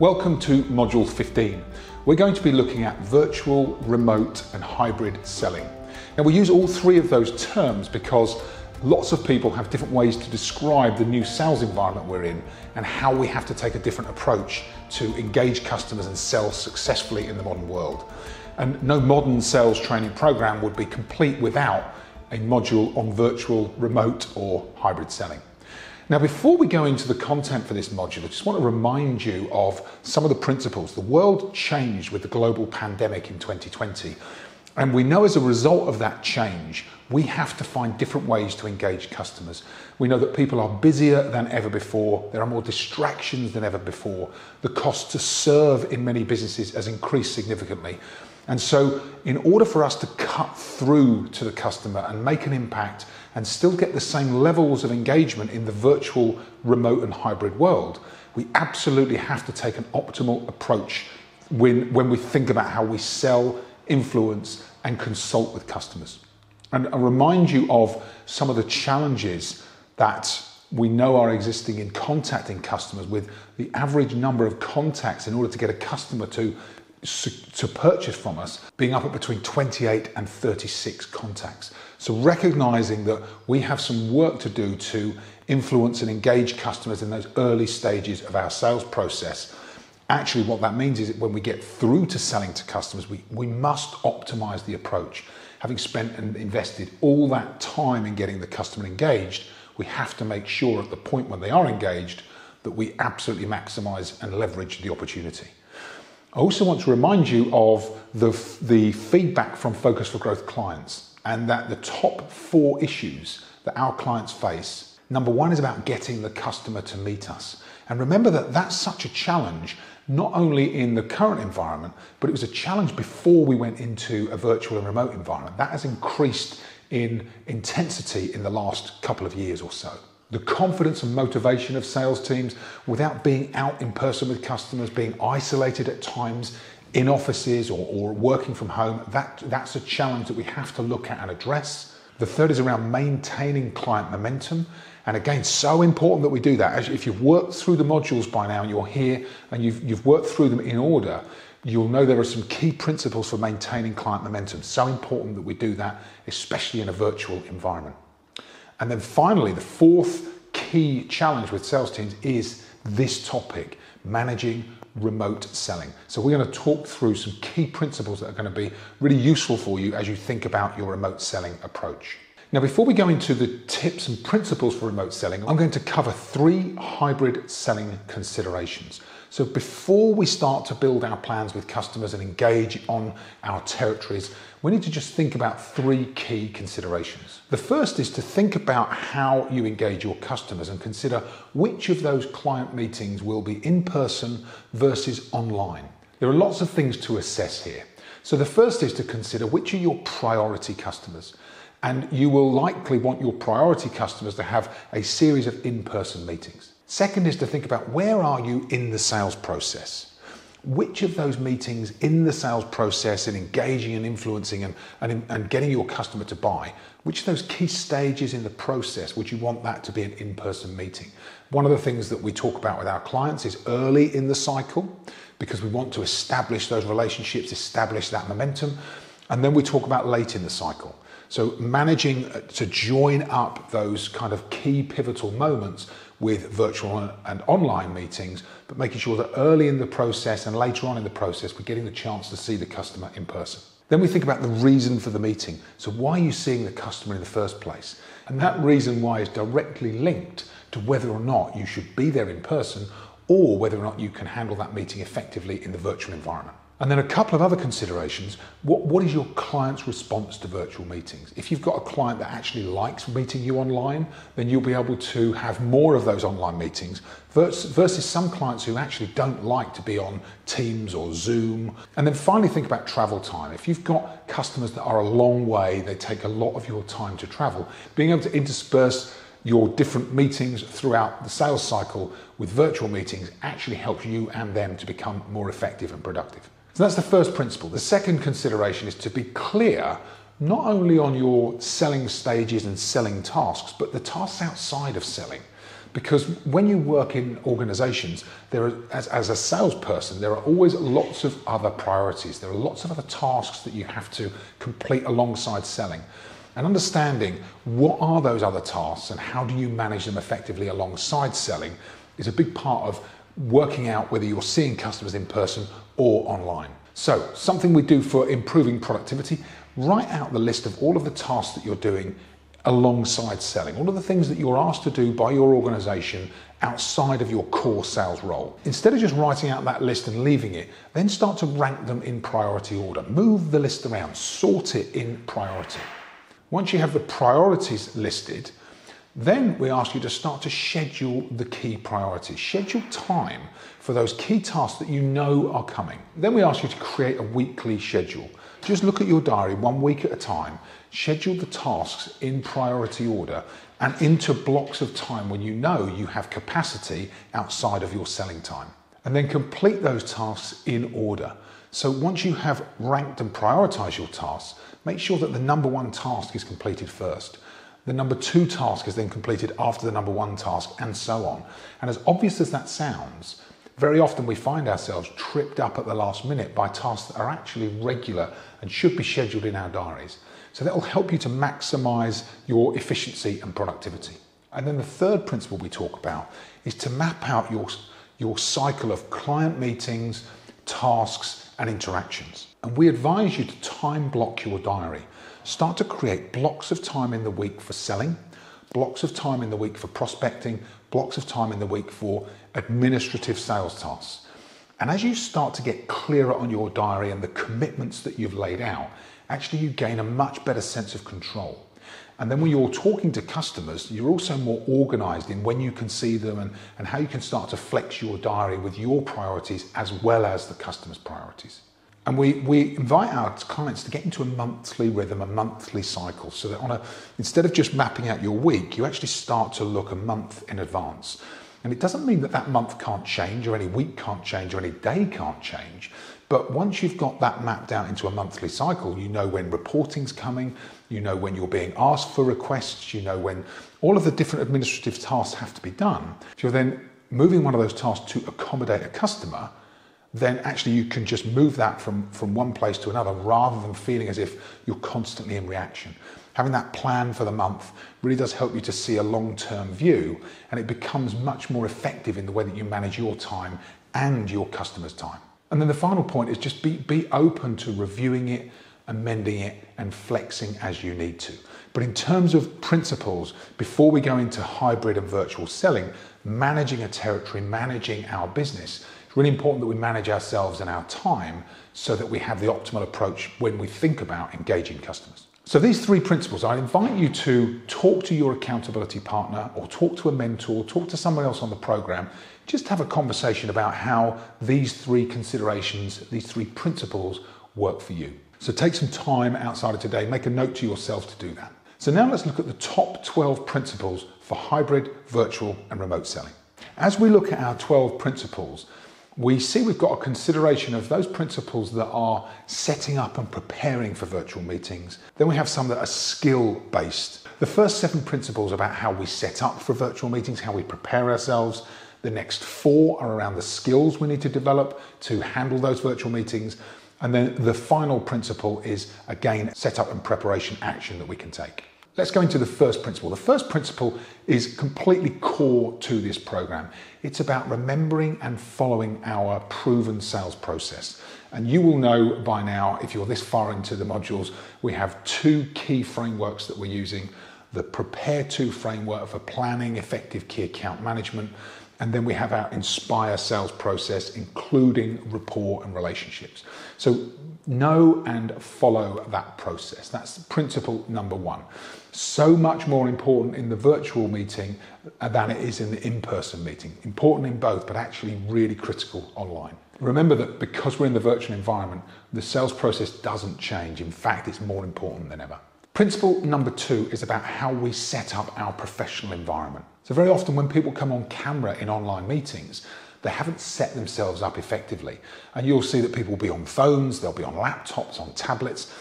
Welcome to Module 15. We're going to be looking at virtual, remote and hybrid selling. Now we use all three of those terms because lots of people have different ways to describe the new sales environment we're in and how we have to take a different approach to engage customers and sell successfully in the modern world. And no modern sales training program would be complete without a module on virtual, remote or hybrid selling. Now, before we go into the content for this module, I just want to remind you of some of the principles. The world changed with the global pandemic in 2020, and we know as a result of that change, we have to find different ways to engage customers. We know that people are busier than ever before, there are more distractions than ever before, the cost to serve in many businesses has increased significantly. And so in order for us to cut through to the customer and make an impact and still get the same levels of engagement in the virtual, remote and hybrid world, we absolutely have to take an optimal approach when we think about how we sell, influence and consult with customers. And I remind you of some of the challenges that we know are existing in contacting customers, with the average number of contacts in order to get a customer to purchase from us being up at between 28 and 36 contacts. So recognizing that we have some work to do to influence and engage customers in those early stages of our sales process. Actually, what that means is that when we get through to selling to customers, we must optimize the approach. Having spent and invested all that time in getting the customer engaged, we have to make sure at the point when they are engaged that we absolutely maximize and leverage the opportunity. I also want to remind you of the feedback from Focus for Growth clients, and that the top 4 issues that our clients face. Number 1 is about getting the customer to meet us. And remember that that's such a challenge, not only in the current environment, but it was a challenge before we went into a virtual and remote environment. That has increased in intensity in the last couple of years or so. The confidence and motivation of sales teams without being out in person with customers, being isolated at times in offices or working from home, that's a challenge that we have to look at and address. The third is around maintaining client momentum. And again, so important that we do that. If you've worked through the modules by now and you're here and you've worked through them in order, you'll know there are some key principles for maintaining client momentum. So important that we do that, especially in a virtual environment. And then finally, the 4th key challenge with sales teams is this topic, managing remote selling. So we're going to talk through some key principles that are going to be really useful for you as you think about your remote selling approach. Now, before we go into the tips and principles for remote selling, I'm going to cover 3 hybrid selling considerations. So before we start to build our plans with customers and engage on our territories, we need to just think about 3 key considerations. The first is to think about how you engage your customers and consider which of those client meetings will be in person versus online. There are lots of things to assess here. So the first is to consider which are your priority customers. And you will likely want your priority customers to have a series of in-person meetings. Second is to think about where are you in the sales process? Which of those meetings in the sales process in engaging and influencing and getting your customer to buy, which of those key stages in the process would you want that to be an in-person meeting? One of the things that we talk about with our clients is early in the cycle, because we want to establish those relationships, establish that momentum. And then we talk about late in the cycle. So managing to join up those kind of key pivotal moments with virtual and online meetings, but making sure that early in the process and later on in the process, we're getting the chance to see the customer in person. Then we think about the reason for the meeting. So why are you seeing the customer in the first place? And that reason why is directly linked to whether or not you should be there in person or whether or not you can handle that meeting effectively in the virtual environment. And then a couple of other considerations. What is your client's response to virtual meetings? If you've got a client that actually likes meeting you online, then you'll be able to have more of those online meetings versus some clients who actually don't like to be on Teams or Zoom. And then finally, think about travel time. If you've got customers that are a long way, they take a lot of your time to travel, being able to intersperse your different meetings throughout the sales cycle with virtual meetings actually helps you and them to become more effective and productive. So that's the first principle. The second consideration is to be clear not only on your selling stages and selling tasks, but the tasks outside of selling. Because when you work in organizations, as a salesperson, there are always lots of other priorities. There are lots of other tasks that you have to complete alongside selling. And understanding what are those other tasks and how do you manage them effectively alongside selling is a big part of working out whether you're seeing customers in person or online. So, something we do for improving productivity, write out the list of all of the tasks that you're doing alongside selling, all of the things that you're asked to do by your organization outside of your core sales role. Instead of just writing out that list and leaving it, then start to rank them in priority order. Move the list around, sort it in priority. Once you have the priorities listed, then we ask you to start to schedule the key priorities. Schedule time for those key tasks that you know are coming. Then we ask you to create a weekly schedule. Just look at your diary 1 week at a time, schedule the tasks in priority order and into blocks of time when you know you have capacity outside of your selling time. And then complete those tasks in order. So once you have ranked and prioritized your tasks, make sure that the number 1 task is completed first. The number 2 task is then completed after the number 1 task, and so on. And as obvious as that sounds, very often we find ourselves tripped up at the last minute by tasks that are actually regular and should be scheduled in our diaries. So that will help you to maximize your efficiency and productivity. And then the third principle we talk about is to map out your cycle of client meetings, tasks, and interactions. And we advise you to time block your diary. Start to create blocks of time in the week for selling, blocks of time in the week for prospecting, blocks of time in the week for administrative sales tasks. And as you start to get clearer on your diary and the commitments that you've laid out, actually you gain a much better sense of control. And then when you're talking to customers, you're also more organized in when you can see them and how you can start to flex your diary with your priorities as well as the customer's priorities. And we invite our clients to get into a monthly rhythm, a monthly cycle, so that instead of just mapping out your week, you actually start to look a month in advance. And it doesn't mean that month can't change, or any week can't change, or any day can't change. But once you've got that mapped out into a monthly cycle, you know when reporting's coming, you know when you're being asked for requests, you know when all of the different administrative tasks have to be done. If you're then moving one of those tasks to accommodate a customer, then actually you can just move that from one place to another rather than feeling as if you're constantly in reaction. Having that plan for the month really does help you to see a long-term view, and it becomes much more effective in the way that you manage your time and your customers' time. And then the final point is just be open to reviewing it, amending it, and flexing as you need to. But in terms of principles, before we go into hybrid and virtual selling, managing a territory, managing our business, it's really important that we manage ourselves and our time so that we have the optimal approach when we think about engaging customers. So these 3 principles, I invite you to talk to your accountability partner or talk to a mentor, talk to someone else on the program, just have a conversation about how these 3 considerations, these 3 principles work for you. So take some time outside of today, make a note to yourself to do that. So now let's look at the top 12 principles for hybrid, virtual, and remote selling. As we look at our 12 principles, we see we've got a consideration of those principles that are setting up and preparing for virtual meetings. Then we have some that are skill-based. The first 7 principles about how we set up for virtual meetings, how we prepare ourselves. The next 4 are around the skills we need to develop to handle those virtual meetings. And then the final principle is, again, setup and preparation action that we can take. Let's go into the first principle. The first principle is completely core to this program. It's about remembering and following our proven sales process. And you will know by now, if you're this far into the modules, we have 2 key frameworks that we're using. The Prepare To framework for planning effective key account management. And then we have our Inspire sales process, including rapport and relationships. So know and follow that process. That's principle number 1. So much more important in the virtual meeting than it is in the in-person meeting. Important in both, but actually really critical online. Remember that because we're in the virtual environment, the sales process doesn't change. In fact, it's more important than ever. Principle number 2 is about how we set up our professional environment. So very often when people come on camera in online meetings, they haven't set themselves up effectively. And you'll see that people will be on phones, they'll be on laptops, on tablets.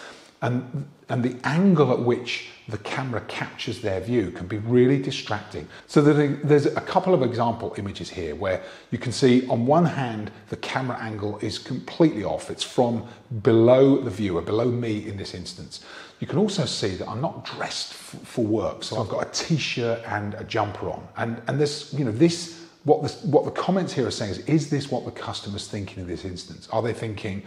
And the angle at which the camera captures their view can be really distracting. So there's a couple of example images here where you can see on one hand, the camera angle is completely off. It's from below the viewer, below me in this instance. You can also see that I'm not dressed for work. So I've got a t-shirt and a jumper on. And this, what the comments here are saying is this what the customer's thinking in this instance? Are they thinking,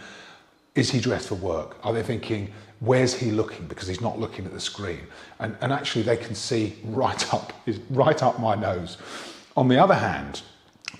is he dressed for work? Are they thinking, where's he looking? Because he's not looking at the screen. And actually they can see right up my nose. On the other hand,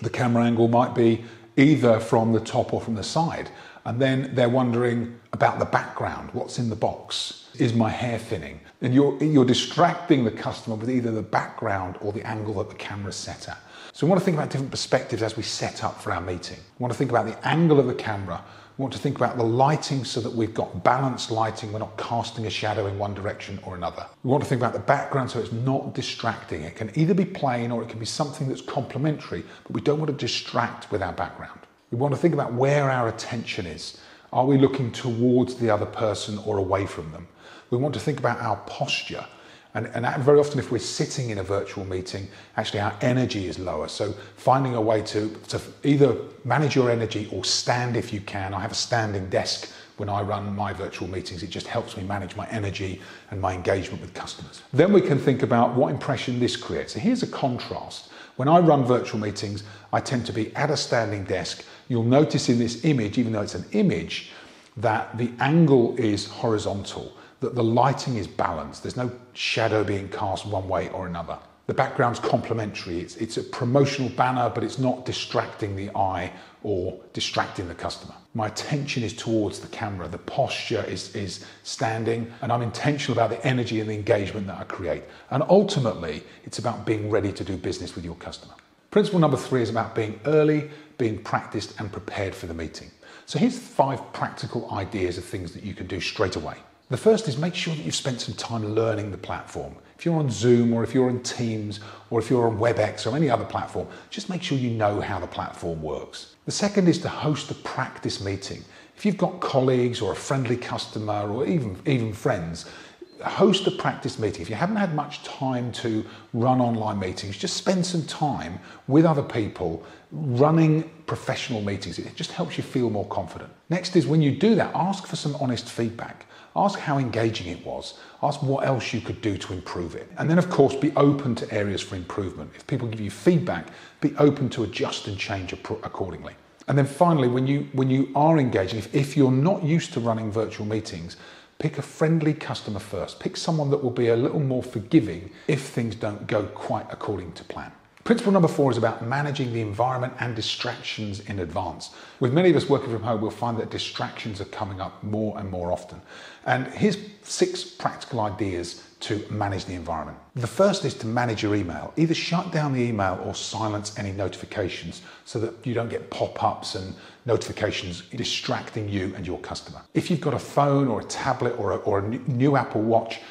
the camera angle might be either from the top or from the side. And then they're wondering about the background. What's in the box? Is my hair thinning? And you're distracting the customer with either the background or the angle that the camera's set at. So we want to think about different perspectives as we set up for our meeting. We want to think about the angle of the camera. We want to think about the lighting so that we've got balanced lighting. We're not casting a shadow in one direction or another. We want to think about the background so it's not distracting. It can either be plain or it can be something that's complementary, but we don't want to distract with our background. We want to think about where our attention is. Are we looking towards the other person or away from them? We want to think about our posture. And very often if we're sitting in a virtual meeting, actually our energy is lower. So finding a way to either manage your energy or stand if you can. I have a standing desk when I run my virtual meetings. It just helps me manage my energy and my engagement with customers. Then we can think about what impression this creates. So here's a contrast. When I run virtual meetings, I tend to be at a standing desk. You'll notice in this image, even though it's an image, that the angle is horizontal, that the lighting is balanced. There's no shadow being cast one way or another. The background's complementary. It's a promotional banner, but it's not distracting the eye or distracting the customer. My attention is towards the camera. The posture is standing, and I'm intentional about the energy and the engagement that I create. And ultimately, it's about being ready to do business with your customer. Principle number 3 is about being early, being practiced and prepared for the meeting. So here's 5 practical ideas of things that you can do straight away. The first is make sure that you've spent some time learning the platform. If you're on Zoom or if you're on Teams or if you're on WebEx or any other platform, just make sure you know how the platform works. The second is to host a practice meeting. If you've got colleagues or a friendly customer or even friends, host a practice meeting. If you haven't had much time to run online meetings, just spend some time with other people running professional meetings. It just helps you feel more confident. Next is when you do that, ask for some honest feedback. Ask how engaging it was. Ask what else you could do to improve it. And then of course, be open to areas for improvement. If people give you feedback, be open to adjust and change accordingly. And then finally, when you are engaging, if you're not used to running virtual meetings, pick a friendly customer first. Pick someone that will be a little more forgiving if things don't go quite according to plan. Principle number 4 is about managing the environment and distractions in advance. With many of us working from home, we'll find that distractions are coming up more and more often. And here's 6 practical ideas to manage the environment. The first is to manage your email. Either shut down the email or silence any notifications so that you don't get pop-ups and notifications distracting you and your customer. If you've got a phone or a tablet or a new Apple Watch,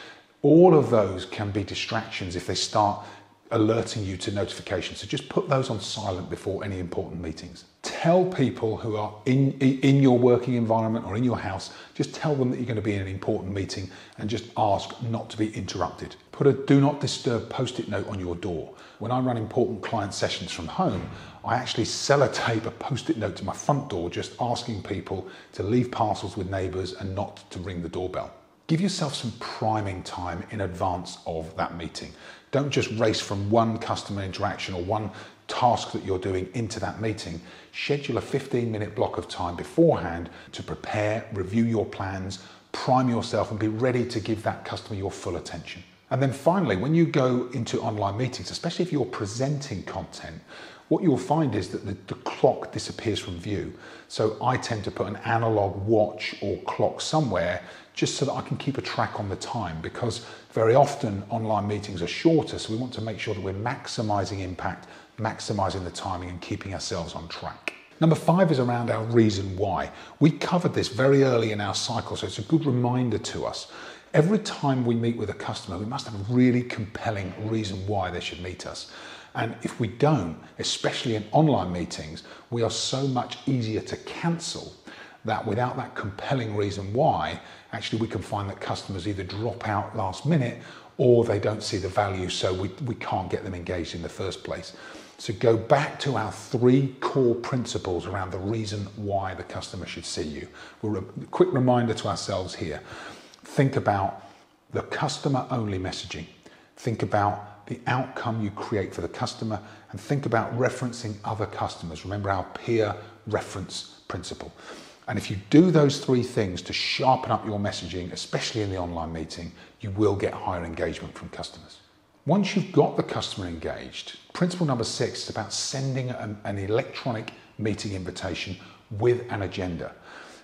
all of those can be distractions if they start alerting you to notifications. So just put those on silent before any important meetings. Tell people who are in your working environment or in your house, just tell them that you're going to be in an important meeting and just ask not to be interrupted. Put a do not disturb post-it note on your door. When I run important client sessions from home, I actually sellotape a post-it note to my front door just asking people to leave parcels with neighbours and not to ring the doorbell. Give yourself some priming time in advance of that meeting. Don't just race from one customer interaction or one task that you're doing into that meeting. Schedule a 15-minute block of time beforehand to prepare, review your plans, prime yourself and be ready to give that customer your full attention. And then finally, when you go into online meetings, especially if you're presenting content, what you'll find is that the clock disappears from view. So I tend to put an analog watch or clock somewhere just so that I can keep a track on the time, because very often online meetings are shorter. So we want to make sure that we're maximizing impact, maximizing the timing and keeping ourselves on track. Number 5 is around our reason why. We covered this very early in our cycle, so it's a good reminder to us. Every time we meet with a customer, we must have a really compelling reason why they should meet us. And if we don't, especially in online meetings, we are so much easier to cancel that without that compelling reason why, actually we can find that customers either drop out last minute or they don't see the value, so we can't get them engaged in the first place. So go back to our 3 core principles around the reason why the customer should see you. A quick reminder to ourselves here. Think about the customer-only messaging. Think about the outcome you create for the customer, and think about referencing other customers. Remember our peer reference principle. And if you do those 3 things to sharpen up your messaging, especially in the online meeting, you will get higher engagement from customers. Once you've got the customer engaged, principle number 6 is about sending an electronic meeting invitation with an agenda.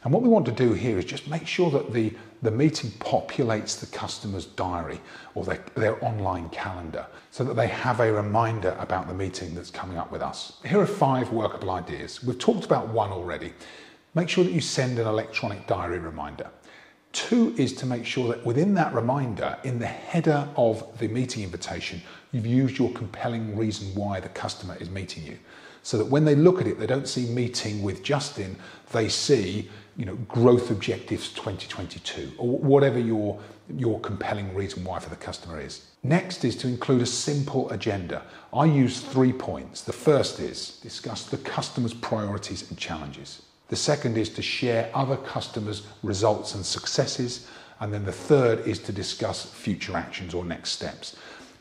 And what we want to do here is just make sure that the meeting populates the customer's diary or their online calendar so that they have a reminder about the meeting that's coming up with us. Here are 5 workable ideas. We've talked about 1 already. Make sure that you send an electronic diary reminder. 2 is to make sure that within that reminder, in the header of the meeting invitation, you've used your compelling reason why the customer is meeting you. So that when they look at it, they don't see meeting with Justin, they see, growth objectives 2022 or whatever your compelling reason why for the customer is. Next is to include a simple agenda. I use 3 points. The first is discuss the customer's priorities and challenges. The second is to share other customers' results and successes. And then the third is to discuss future actions or next steps.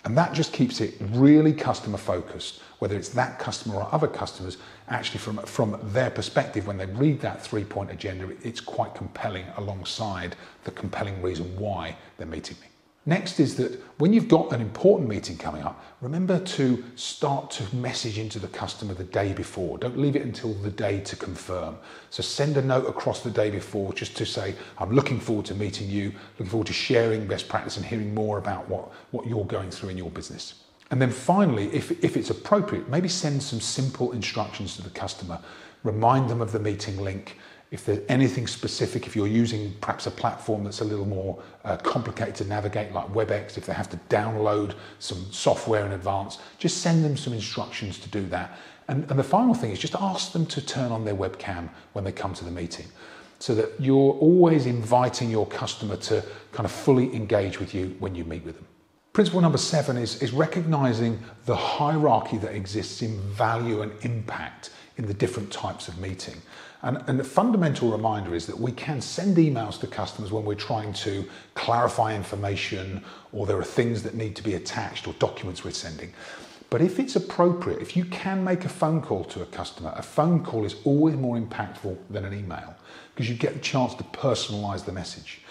And that just keeps it really customer focused, whether it's that customer or other customers. Actually, from their perspective, when they read that 3-point agenda, it's quite compelling alongside the compelling reason why they're meeting me. Next is that when you've got an important meeting coming up, remember to start to message into the customer the day before. Don't leave it until the day to confirm. So send a note across the day before just to say, I'm looking forward to meeting you, looking forward to sharing best practice and hearing more about what you're going through in your business. And then finally, if it's appropriate, maybe send some simple instructions to the customer. Remind them of the meeting link. If there's anything specific, if you're using perhaps a platform that's a little more complicated to navigate, like WebEx, if they have to download some software in advance, just send them some instructions to do that. And the final thing is just ask them to turn on their webcam when they come to the meeting, so that you're always inviting your customer to kind of fully engage with you when you meet with them. Principle number 7 is recognizing the hierarchy that exists in value and impact in the different types of meeting. And the fundamental reminder is that we can send emails to customers when we're trying to clarify information, or there are things that need to be attached or documents we're sending. But if it's appropriate, if you can make a phone call to a customer, a phone call is always more impactful than an email because you get the chance to personalize the message.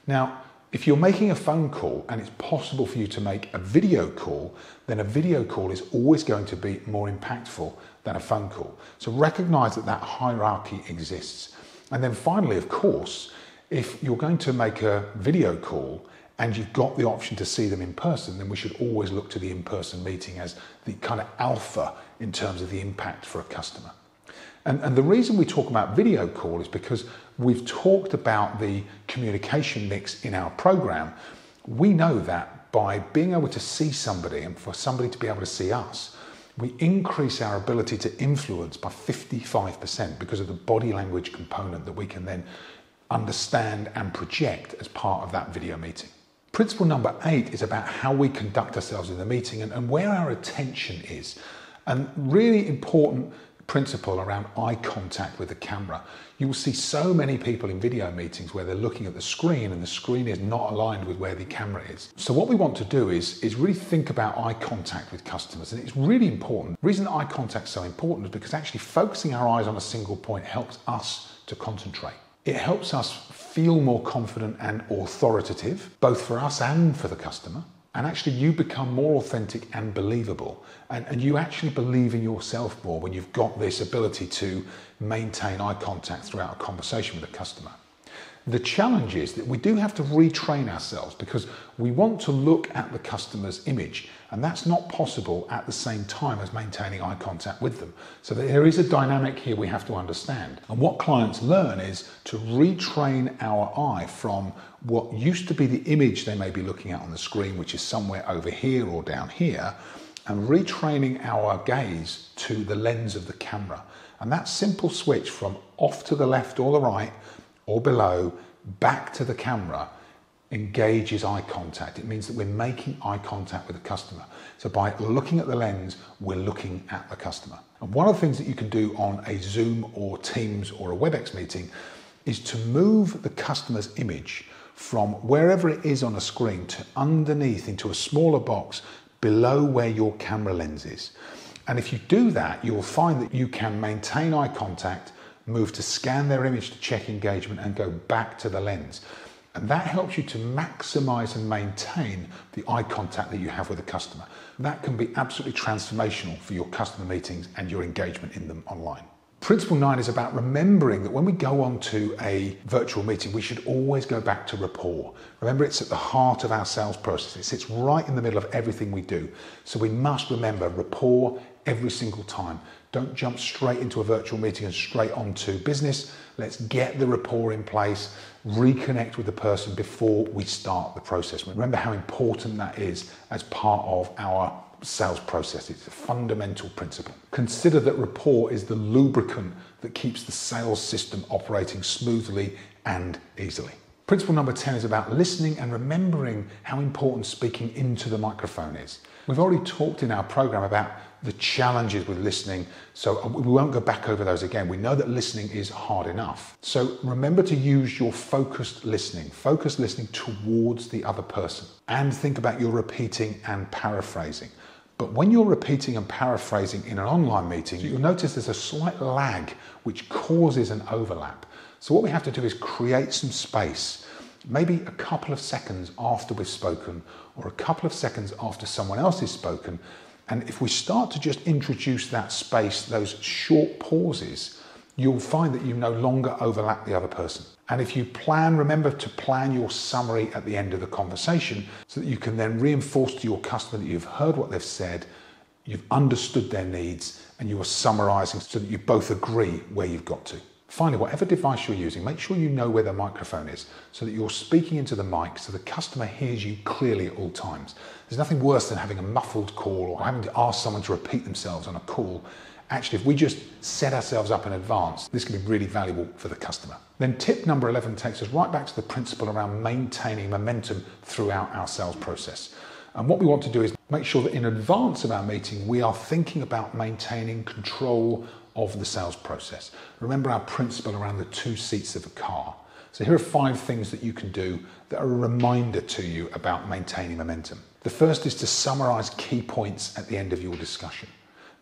Now, if you're making a phone call and it's possible for you to make a video call, then a video call is always going to be more impactful than a phone call. So recognize that hierarchy exists. And then finally, of course, if you're going to make a video call and you've got the option to see them in person, then we should always look to the in-person meeting as the kind of alpha in terms of the impact for a customer. And the reason we talk about video call is because we've talked about the communication mix in our program. We know that by being able to see somebody and for somebody to be able to see us, we increase our ability to influence by 55% because of the body language component that we can then understand and project as part of that video meeting. Principle number 8 is about how we conduct ourselves in the meeting and where our attention is. And really important principle around eye contact with the camera. You will see so many people in video meetings where they're looking at the screen and the screen is not aligned with where the camera is. So what we want to do is really think about eye contact with customers, and it's really important. The reason that eye contact is so important is because actually focusing our eyes on a single point helps us to concentrate. It helps us feel more confident and authoritative, both for us and for the customer. And actually you become more authentic and believable. And you actually believe in yourself more when you've got this ability to maintain eye contact throughout a conversation with a customer. The challenge is that we do have to retrain ourselves because we want to look at the customer's image, and that's not possible at the same time as maintaining eye contact with them. So there is a dynamic here we have to understand. And what clients learn is to retrain our eye from what used to be the image they may be looking at on the screen, which is somewhere over here or down here, and retraining our gaze to the lens of the camera. And that simple switch from off to the left or the right or below, back to the camera, engages eye contact. It means that we're making eye contact with the customer. So by looking at the lens, we're looking at the customer. And one of the things that you can do on a Zoom or Teams or a WebEx meeting is to move the customer's image from wherever it is on a screen to underneath into a smaller box below where your camera lens is. And if you do that, you will find that you can maintain eye contact, move to scan their image to check engagement, and go back to the lens. And that helps you to maximize and maintain the eye contact that you have with the customer. That can be absolutely transformational for your customer meetings and your engagement in them online. Principle 9 is about remembering that when we go on to a virtual meeting, we should always go back to rapport. Remember, it's at the heart of our sales process. It sits right in the middle of everything we do. So we must remember rapport every single time. Don't jump straight into a virtual meeting and straight onto business. Let's get the rapport in place, reconnect with the person before we start the process. Remember how important that is as part of our sales process. It's a fundamental principle. Consider that rapport is the lubricant that keeps the sales system operating smoothly and easily. Principle number 10 is about listening and remembering how important speaking into the microphone is. We've already talked in our program about the challenges with listening, so we won't go back over those again. We know that listening is hard enough. So remember to use your focused listening towards the other person, and think about your repeating and paraphrasing. But when you're repeating and paraphrasing in an online meeting, you'll notice there's a slight lag which causes an overlap. So what we have to do is create some space, maybe a couple of seconds after we've spoken, or a couple of seconds after someone else has spoken. And if we start to just introduce that space, those short pauses, you'll find that you no longer overlap the other person. And if you remember to plan your summary at the end of the conversation so that you can then reinforce to your customer that you've heard what they've said, you've understood their needs, and you are summarizing so that you both agree where you've got to. Finally, whatever device you're using, make sure you know where the microphone is so that you're speaking into the mic so the customer hears you clearly at all times. There's nothing worse than having a muffled call or having to ask someone to repeat themselves on a call. Actually, if we just set ourselves up in advance, this can be really valuable for the customer. Then tip number 11 takes us right back to the principle around maintaining momentum throughout our sales process. And what we want to do is make sure that in advance of our meeting, we are thinking about maintaining control of the sales process. Remember our principle around the 2 seats of a car. So here are 5 things that you can do that are a reminder to you about maintaining momentum. The first is to summarize key points at the end of your discussion.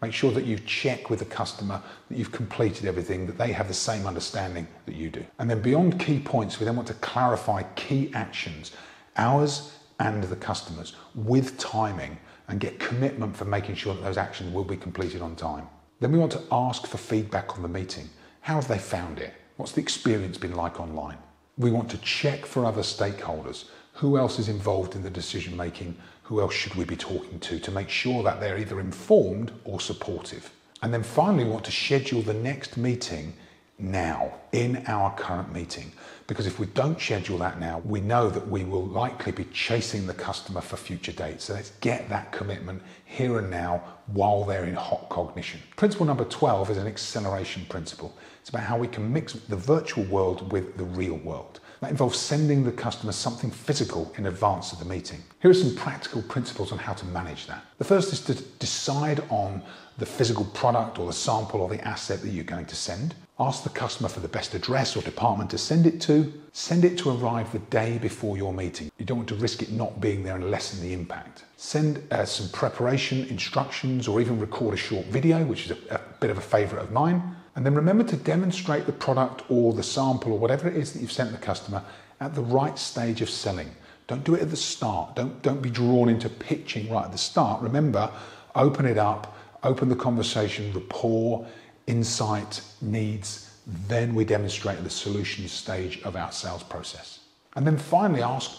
Make sure that you check with the customer that you've completed everything, that they have the same understanding that you do. And then beyond key points, we then want to clarify key actions, ours and the customers, with timing, and get commitment for making sure that those actions will be completed on time. Then we want to ask for feedback on the meeting. How have they found it? What's the experience been like online? We want to check for other stakeholders. Who else is involved in the decision making? Who else should we be talking to make sure that they're either informed or supportive? And then finally, we want to schedule the next meeting now, in our current meeting. Because if we don't schedule that now, we know that we will likely be chasing the customer for future dates. So let's get that commitment here and now while they're in hot cognition. Principle number 12 is an acceleration principle. It's about how we can mix the virtual world with the real world. That involves sending the customer something physical in advance of the meeting. Here are some practical principles on how to manage that. The first is to decide on the physical product or the sample or the asset that you're going to send. Ask the customer for the best address or department to send it to. Send it to arrive the day before your meeting. You don't want to risk it not being there and lessen the impact. Send some preparation instructions or even record a short video, which is a bit of a favorite of mine. And then remember to demonstrate the product or the sample or whatever it is that you've sent the customer at the right stage of selling. Don't do it at the start. Don't be drawn into pitching right at the start. Remember, open it up, open the conversation, rapport, insight, needs. Then we demonstrate the solution stage of our sales process. And then finally, ask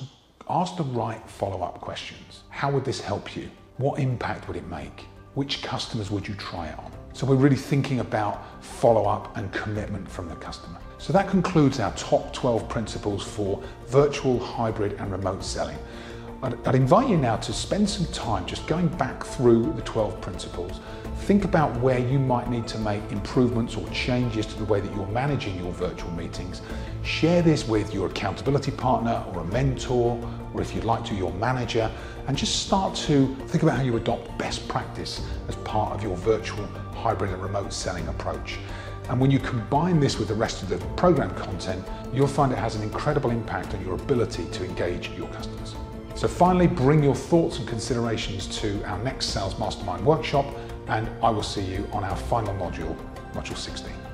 the right follow-up questions. How would this help you? What impact would it make? Which customers would you try it on? So we're really thinking about follow-up and commitment from the customer. So that concludes our top 12 principles for virtual, hybrid, and remote selling. I'd invite you now to spend some time just going back through the 12 principles. Think about where you might need to make improvements or changes to the way that you're managing your virtual meetings. Share this with your accountability partner or a mentor, or if you'd like to, your manager, and just start to think about how you adopt best practice as part of your virtual, hybrid and remote selling approach. And when you combine this with the rest of the program content, you'll find it has an incredible impact on your ability to engage your customers. So finally, bring your thoughts and considerations to our next Sales Mastermind workshop, and I will see you on our final module, Module 16.